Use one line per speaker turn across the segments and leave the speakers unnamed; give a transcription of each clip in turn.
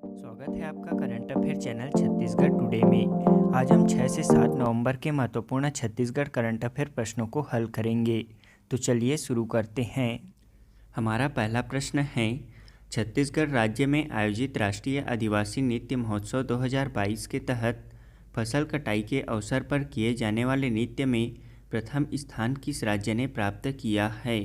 स्वागत है आपका current affair channel Chhattisgarh today में। आज हम 6 से 7 नवंबर के महत्वपूर्ण छत्तीसगढ़ करंट अफेयर प्रश्नों को हल करेंगे। तो चलिए शुरू करते हैं। हमारा पहला प्रश्न है, छत्तीसगढ़ राज्य में आयोजित राष्ट्रीय आदिवासी नृत्य महोत्सव 2022 के तहत फसल कटाई के अवसर पर किए जाने वाले नृत्य में प्रथम स्थान किस राज्य ने प्राप्त किया है?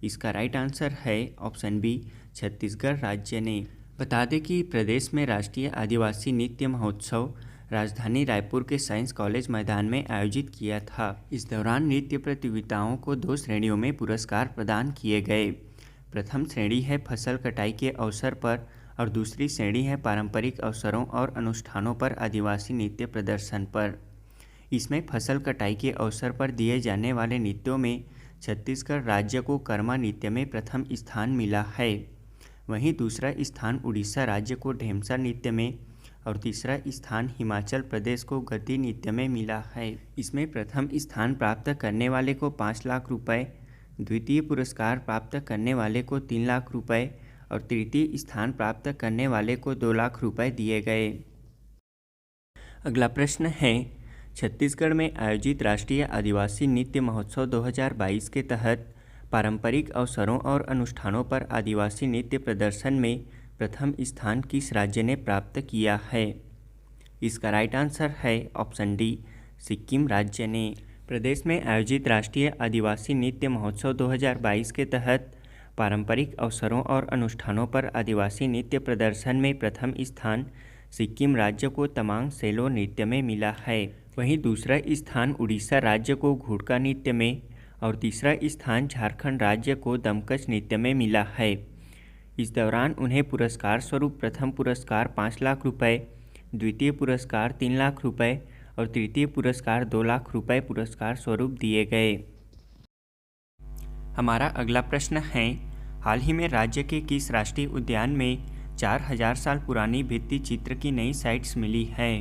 इसका राइट आंसर है ऑप्शन बी, छत्तीसगढ़ राज्य ने। बता दें कि प्रदेश में राष्ट्रीय आदिवासी नृत्य महोत्सव राजधानी रायपुर के साइंस कॉलेज मैदान में आयोजित किया था। इस दौरान नृत्य प्रतियोगिताओं को 2 श्रेणियों में पुरस्कार प्रदान किए गए। प्रथम श्रेणी है फसल कटाई के अवसर पर और दूसरी श्रेणी है पारंपरिक अवसरों और अनुष्ठानों पर आदिवासी नृत्य प्रदर्शन पर। इसमें फसल कटाई के अवसर पर दिए जाने वाले नृत्यों में छत्तीसगढ़ राज्य को कर्मा नृत्य में प्रथम स्थान मिला है। वहीं दूसरा स्थान उड़ीसा राज्य को ढेमसा नृत्य में और तीसरा स्थान हिमाचल प्रदेश को गद्दी नृत्य में मिला है। इसमें प्रथम स्थान प्राप्त करने वाले को 5 लाख रुपए, द्वितीय पुरस्कार प्राप्त करने वाले को 3 लाख रुपए और तृतीय स्थान प्राप्त करने वाले को 2 लाख रुपए दिए गए। अगला प्रश्न है, छत्तीसगढ़ में आयोजित राष्ट्रीय आदिवासी नृत्य महोत्सव 2022 के तहत पारंपरिक अवसरों और अनुष्ठानों पर आदिवासी नृत्य प्रदर्शन में प्रथम स्थान किस राज्य ने प्राप्त किया है? इसका राइट आंसर है ऑप्शन डी, सिक्किम राज्य ने। प्रदेश में आयोजित राष्ट्रीय आदिवासी नृत्य महोत्सव 2022 के तहत पारंपरिक अवसरों और अनुष्ठानों पर आदिवासी नृत्य प्रदर्शन में प्रथम स्थान सिक्किम राज्य को तमांग सेलो नृत्य में मिला है। वहीं दूसरा स्थान उड़ीसा राज्य को घुड़का नृत्य में और तीसरा स्थान झारखंड राज्य को दमकच नृत्य में मिला है। इस दौरान उन्हें पुरस्कार स्वरूप प्रथम पुरस्कार 5 लाख रुपए, द्वितीय पुरस्कार 3 लाख रुपए और तृतीय पुरस्कार 2 लाख रुपए पुरस्कार स्वरूप दिए गए। हमारा अगला प्रश्न है, हाल ही में राज्य के किस राष्ट्रीय उद्यान में 4000 साल पुरानी भित्ति चित्र की नई साइट्स मिली है?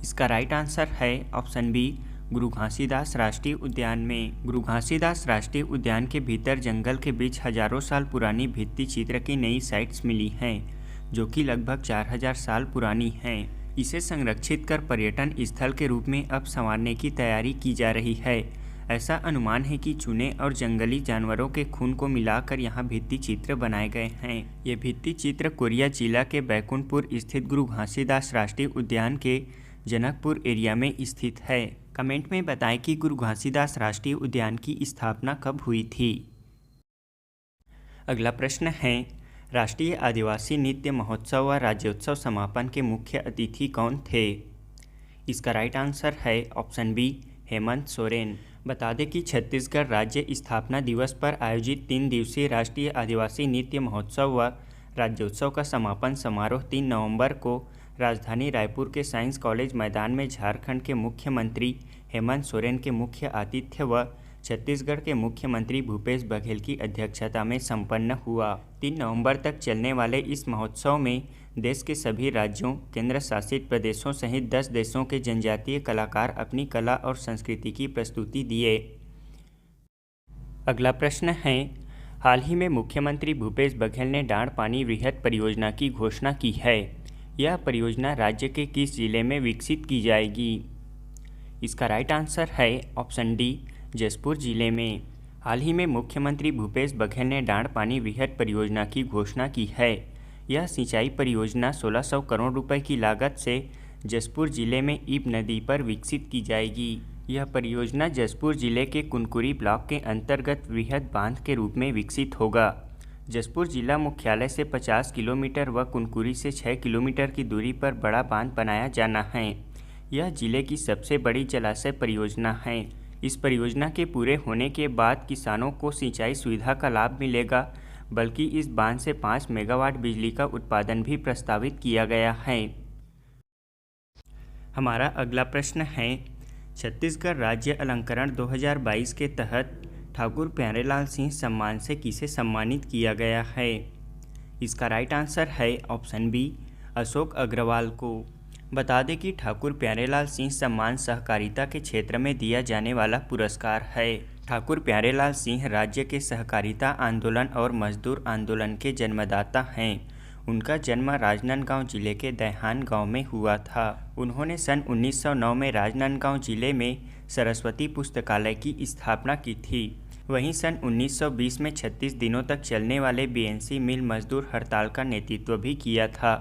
इसका राइट आंसर है ऑप्शन बी, गुरु घासीदास राष्ट्रीय उद्यान में। गुरु घासीदास राष्ट्रीय उद्यान के भीतर जंगल के बीच हजारों साल पुरानी भित्ति चित्र की नई साइट्स मिली हैं, जो कि लगभग 4000 साल पुरानी हैं। इसे संरक्षित कर पर्यटन स्थल के रूप में अब संवारने की तैयारी की जा रही है। ऐसा अनुमान है कि चूने और जंगली जानवरों के खून को मिलाकर यहाँ भित्ति चित्र बनाए गए हैं। ये भित्ति चित्र कोरिया जिला के बैकुंठपुर स्थित गुरु घासीदास राष्ट्रीय उद्यान के जनकपुर एरिया में स्थित है। कमेंट में बताएं कि गुरु घासीदास राष्ट्रीय उद्यान की स्थापना कब हुई थी। अगला प्रश्न है, राष्ट्रीय आदिवासी नृत्य महोत्सव व राज्योत्सव समापन के मुख्य अतिथि कौन थे? इसका राइट आंसर है ऑप्शन बी, हेमंत सोरेन। बता दें कि छत्तीसगढ़ राज्य स्थापना दिवस पर आयोजित 3 दिवसीय राष्ट्रीय आदिवासी नृत्य महोत्सव व राज्योत्सव का समापन समारोह 3 नवंबर को राजधानी रायपुर के साइंस कॉलेज मैदान में झारखंड के मुख्यमंत्री हेमंत सोरेन के मुख्य आतिथ्य व छत्तीसगढ़ के मुख्यमंत्री भूपेश बघेल की अध्यक्षता में संपन्न हुआ। 3 नवंबर तक चलने वाले इस महोत्सव में देश के सभी राज्यों, केंद्र शासित प्रदेशों सहित 10 देशों के जनजातीय कलाकार अपनी कला और संस्कृति की प्रस्तुति दिए। अगला प्रश्न है, हाल ही में मुख्यमंत्री भूपेश बघेल ने डांड पानी वृहद परियोजना की घोषणा की है। यह परियोजना राज्य के किस जिले में विकसित की जाएगी? इसका राइट आंसर है ऑप्शन डी, जशपुर जिले में। हाल ही में मुख्यमंत्री भूपेश बघेल ने डांड पानी वृहद परियोजना की घोषणा की है। यह सिंचाई परियोजना 1600 करोड़ रुपए की लागत से जशपुर जिले में ईब नदी पर विकसित की जाएगी। यह परियोजना जशपुर जिले के कुनकुरी ब्लॉक के अंतर्गत वृहद बांध के रूप में विकसित होगा। जशपुर जिला मुख्यालय से 50 किलोमीटर व कुनकुरी से 6 किलोमीटर की दूरी पर बड़ा बांध बनाया जाना है। यह जिले की सबसे बड़ी जलाशय परियोजना है। इस परियोजना के पूरे होने के बाद किसानों को सिंचाई सुविधा का लाभ मिलेगा, बल्कि इस बांध से 5 मेगावाट बिजली का उत्पादन भी प्रस्तावित किया गया है। हमारा अगला प्रश्न है, छत्तीसगढ़ राज्य अलंकरण 2022 के तहत ठाकुर प्यारेलाल सिंह सम्मान से किसे सम्मानित किया गया है? इसका राइट आंसर है ऑप्शन बी, अशोक अग्रवाल को। बता दें कि ठाकुर प्यारेलाल सिंह सम्मान सहकारिता के क्षेत्र में दिया जाने वाला पुरस्कार है। ठाकुर प्यारेलाल सिंह राज्य के सहकारिता आंदोलन और मजदूर आंदोलन के जन्मदाता हैं। उनका जन्म राजनांदगांव जिले के दैहान गांव में हुआ था। उन्होंने सन 1909 में राजनांदगांव जिले में सरस्वती पुस्तकालय की स्थापना की थी। वहीं सन 1920 में 36 दिनों तक चलने वाले बीएनसी मिल मजदूर हड़ताल का नेतृत्व भी किया था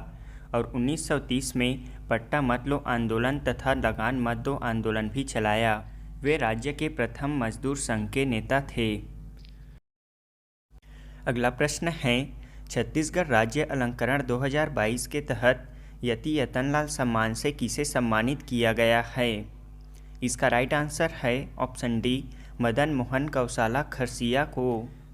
और 1930 में पट्टा मत लो आंदोलन तथा लगान मत दो आंदोलन भी चलाया। वे राज्य के प्रथम मजदूर संघ के नेता थे। अगला प्रश्न है, छत्तीसगढ़ राज्य अलंकरण 2022 के तहत यति यतनलाल सम्मान से किसे सम्मानित किया गया है? इसका राइट आंसर है ऑप्शन डी, मदन मोहन गौशाला खरसिया को।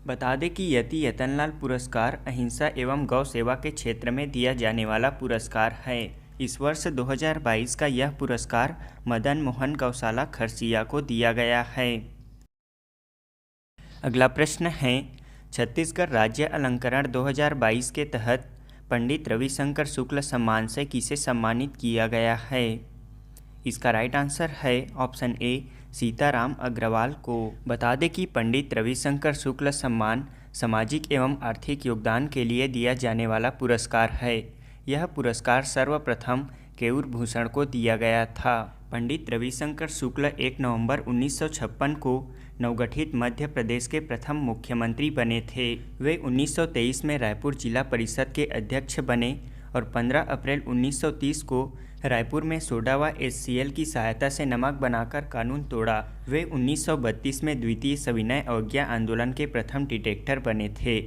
बता दें कि यति यतनलाल पुरस्कार अहिंसा एवं गौ सेवा के क्षेत्र में दिया जाने वाला पुरस्कार है। इस वर्ष 2022 का यह पुरस्कार मदन मोहन गौशाला खरसिया को दिया गया है। अगला प्रश्न है, छत्तीसगढ़ राज्य अलंकरण 2022 के तहत पंडित रविशंकर शुक्ल सम्मान से किसे सम्मानित किया गया है? इसका राइट आंसर है ऑप्शन ए, सीताराम अग्रवाल को। बता दें कि पंडित रविशंकर शुक्ल सम्मान सामाजिक एवं आर्थिक योगदान के लिए दिया जाने वाला पुरस्कार है। यह पुरस्कार सर्वप्रथम केयूर भूषण को दिया गया था। पंडित रविशंकर शुक्ल 1 नवंबर 1956 को नवगठित मध्य प्रदेश के प्रथम मुख्यमंत्री बने थे। वे 1923 में रायपुर जिला परिषद के अध्यक्ष बने और 15 अप्रैल 1930 को रायपुर में सोडा व HCl की सहायता से नमक बनाकर कानून तोड़ा। वे 1932 में द्वितीय सविनय अवज्ञा आंदोलन के प्रथम डिटेक्टर बने थे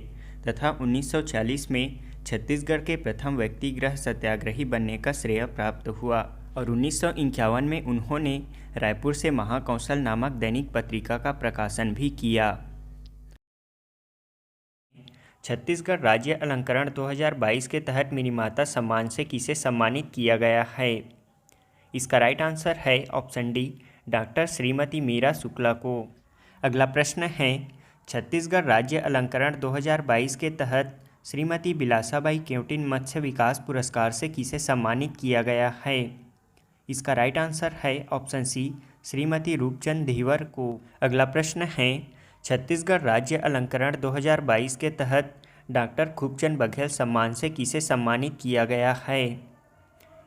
तथा 1940 में छत्तीसगढ़ के प्रथम व्यक्तिगृह सत्याग्रही बनने का श्रेय प्राप्त हुआ और 1951 में उन्होंने रायपुर से महाकौशल नामक दैनिक पत्रिका का प्रकाशन भी किया। छत्तीसगढ़ राज्य अलंकरण 2022 के तहत मिनीमाता सम्मान से किसे सम्मानित किया गया है? इसका राइट आंसर है ऑप्शन डी, डॉक्टर श्रीमती मीरा शुक्ला को। अगला प्रश्न है, छत्तीसगढ़ राज्य अलंकरण 2022 के तहत श्रीमती बिलासाबाई केवटिन मत्स्य विकास पुरस्कार से किसे सम्मानित किया गया है? इसका राइट आंसर है ऑप्शन सी, श्रीमती रूपचंद धीवर को। अगला प्रश्न है, छत्तीसगढ़ राज्य अलंकरण 2022 के तहत डॉक्टर खूबचंद बघेल सम्मान से किसे सम्मानित किया गया है?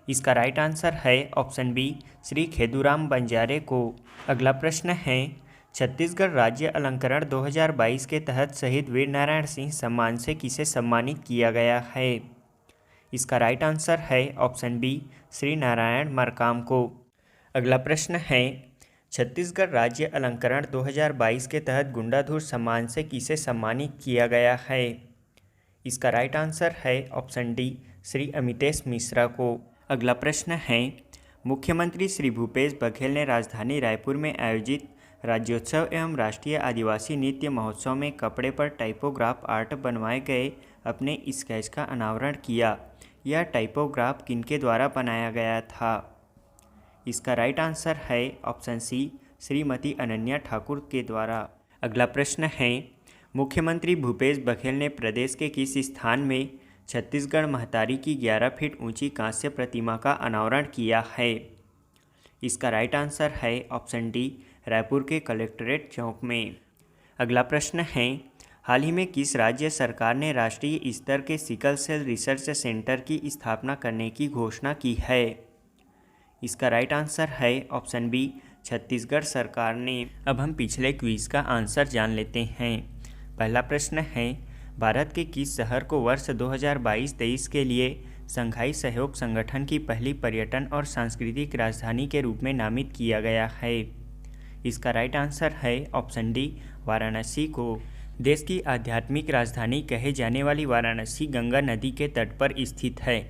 इसका राइट आंसर है ऑप्शन बी, श्री खेदूराम बंजारे को। अगला प्रश्न है, छत्तीसगढ़ राज्य अलंकरण 2022 के तहत शहीद वीर नारायण सिंह सम्मान से किसे सम्मानित किया गया है? इसका राइट आंसर है ऑप्शन बी, श्री नारायण मरकाम को। अगला प्रश्न है, छत्तीसगढ़ राज्य अलंकरण 2022 के तहत गुंडाधुर सम्मान से किसे सम्मानित किया गया है? इसका राइट आंसर है ऑप्शन डी, श्री अमितेश मिश्रा को। अगला प्रश्न है, मुख्यमंत्री श्री भूपेश बघेल ने राजधानी रायपुर में आयोजित राज्योत्सव एवं राष्ट्रीय आदिवासी नृत्य महोत्सव में कपड़े पर टाइपोग्राफ आर्ट बनवाए गए अपने स्केच का अनावरण किया। यह टाइपोग्राफ किनके द्वारा बनाया गया था? इसका राइट आंसर है ऑप्शन सी, श्रीमती अनन्या ठाकुर के द्वारा। अगला प्रश्न है, मुख्यमंत्री भूपेश बघेल ने प्रदेश के किस स्थान में छत्तीसगढ़ महतारी की 11 फीट ऊंची कांस्य प्रतिमा का अनावरण किया है? इसका राइट आंसर है ऑप्शन डी, रायपुर के कलेक्ट्रेट चौक में। अगला प्रश्न है, हाल ही में किस राज्य सरकार ने राष्ट्रीय स्तर के सिकल सेल रिसर्च सेंटर की स्थापना करने की घोषणा की है? इसका राइट आंसर है ऑप्शन बी, छत्तीसगढ़ सरकार ने। अब हम पिछले क्विज का आंसर जान लेते हैं। पहला प्रश्न है, भारत के किस शहर को वर्ष 2022-23 के लिए शंघाई सहयोग संगठन की पहली पर्यटन और सांस्कृतिक राजधानी के रूप में नामित किया गया है? इसका राइट आंसर है ऑप्शन डी, वाराणसी को। देश की आध्यात्मिक राजधानी कहे जाने वाली वाराणसी गंगा नदी के तट पर स्थित है।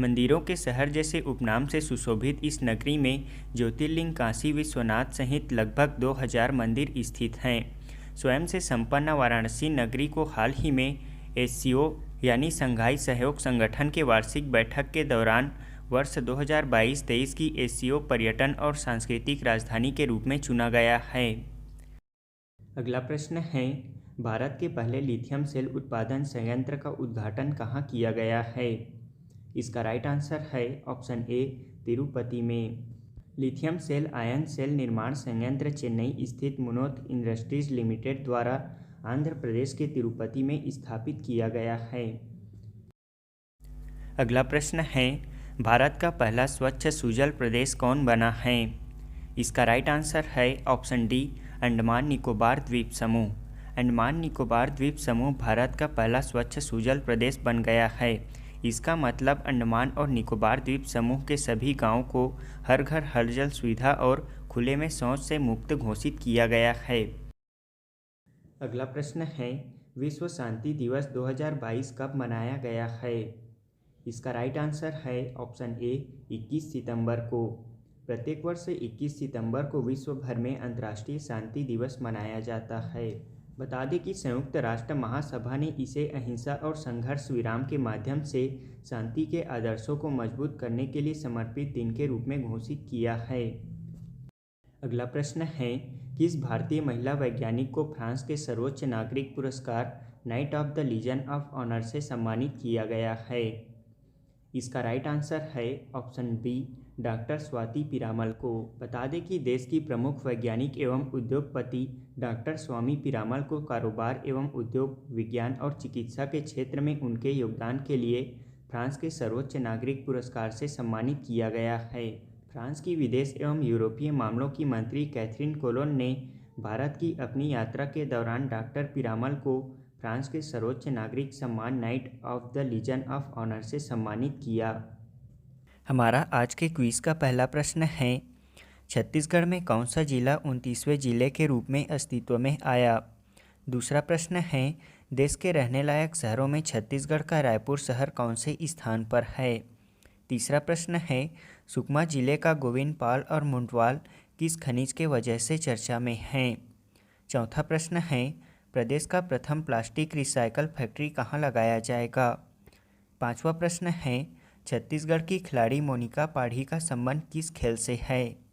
मंदिरों के शहर जैसे उपनाम से सुशोभित इस नगरी में ज्योतिर्लिंग काशी विश्वनाथ सहित लगभग 2000 मंदिर स्थित हैं। स्वयं से संपन्न वाराणसी नगरी को हाल ही में SCO यानी शंघाई सहयोग संगठन के वार्षिक बैठक के दौरान वर्ष 2022-23 की SCO पर्यटन और सांस्कृतिक राजधानी के रूप में चुना गया है। अगला प्रश्न है, भारत के पहले लिथियम सेल उत्पादन संयंत्र का उद्घाटन कहाँ किया गया है? इसका राइट आंसर है ऑप्शन ए, तिरुपति में। लिथियम सेल आयन सेल निर्माण संयंत्र चेन्नई स्थित मुनोथ इंडस्ट्रीज लिमिटेड द्वारा आंध्र प्रदेश के तिरुपति में स्थापित किया गया है। अगला प्रश्न है, भारत का पहला स्वच्छ सुजल प्रदेश कौन बना है? इसका राइट आंसर है ऑप्शन डी, अंडमान निकोबार द्वीप समूह। अंडमान निकोबार द्वीप समूह भारत का पहला स्वच्छ सुजल प्रदेश बन गया है। इसका मतलब अंडमान और निकोबार द्वीप समूह के सभी गांवों को हर घर हर जल सुविधा और खुले में शौच से मुक्त घोषित किया गया है। अगला प्रश्न है, विश्व शांति दिवस 2022 कब मनाया गया है? इसका राइट आंसर है ऑप्शन ए, 21 सितंबर को। प्रत्येक वर्ष 21 सितंबर को विश्व भर में अंतर्राष्ट्रीय शांति दिवस मनाया जाता है। बता दें कि संयुक्त राष्ट्र महासभा ने इसे अहिंसा और संघर्ष विराम के माध्यम से शांति के आदर्शों को मजबूत करने के लिए समर्पित दिन के रूप में घोषित किया है। अगला प्रश्न है, किस भारतीय महिला वैज्ञानिक को फ्रांस के सर्वोच्च नागरिक पुरस्कार Knight of the Legion of Honour से सम्मानित किया गया है? इसका राइट आंसर है option B, doctor Swati Piramal को। बता दें कि देश की प्रमुख वैज्ञानिक एवं उद्योगपति डॉक्टर स्वामी पीरामल को कारोबार एवं उद्योग, विज्ञान और चिकित्सा के क्षेत्र में उनके योगदान के लिए फ्रांस के सर्वोच्च नागरिक पुरस्कार से सम्मानित किया गया है। फ्रांस की विदेश एवं यूरोपीय मामलों की मंत्री कैथरीन कोलोन ने भारत की अपनी यात्रा के दौरान डॉक्टर पीरामल को फ्रांस के सर्वोच्च नागरिक सम्मान Knight of the Legion of Honour से सम्मानित किया। हमारा आज के क्विज का पहला प्रश्न है, छत्तीसगढ़ में कौन सा जिला 29वें जिले के रूप में अस्तित्व में आया? दूसरा प्रश्न है, देश के रहने लायक शहरों में छत्तीसगढ़ का रायपुर शहर कौन से स्थान पर है? तीसरा प्रश्न है, सुकमा जिले का गोविंदपाल और मुंडवाल किस खनिज के वजह से चर्चा में हैं? चौथा प्रश्न है, प्रदेश का प्रथम प्लास्टिक रिसाइकल फैक्ट्री कहाँ लगाया जाएगा? पांचवा प्रश्न है, छत्तीसगढ़ की खिलाड़ी मोनिका पाढ़ी का संबंध किस खेल से है?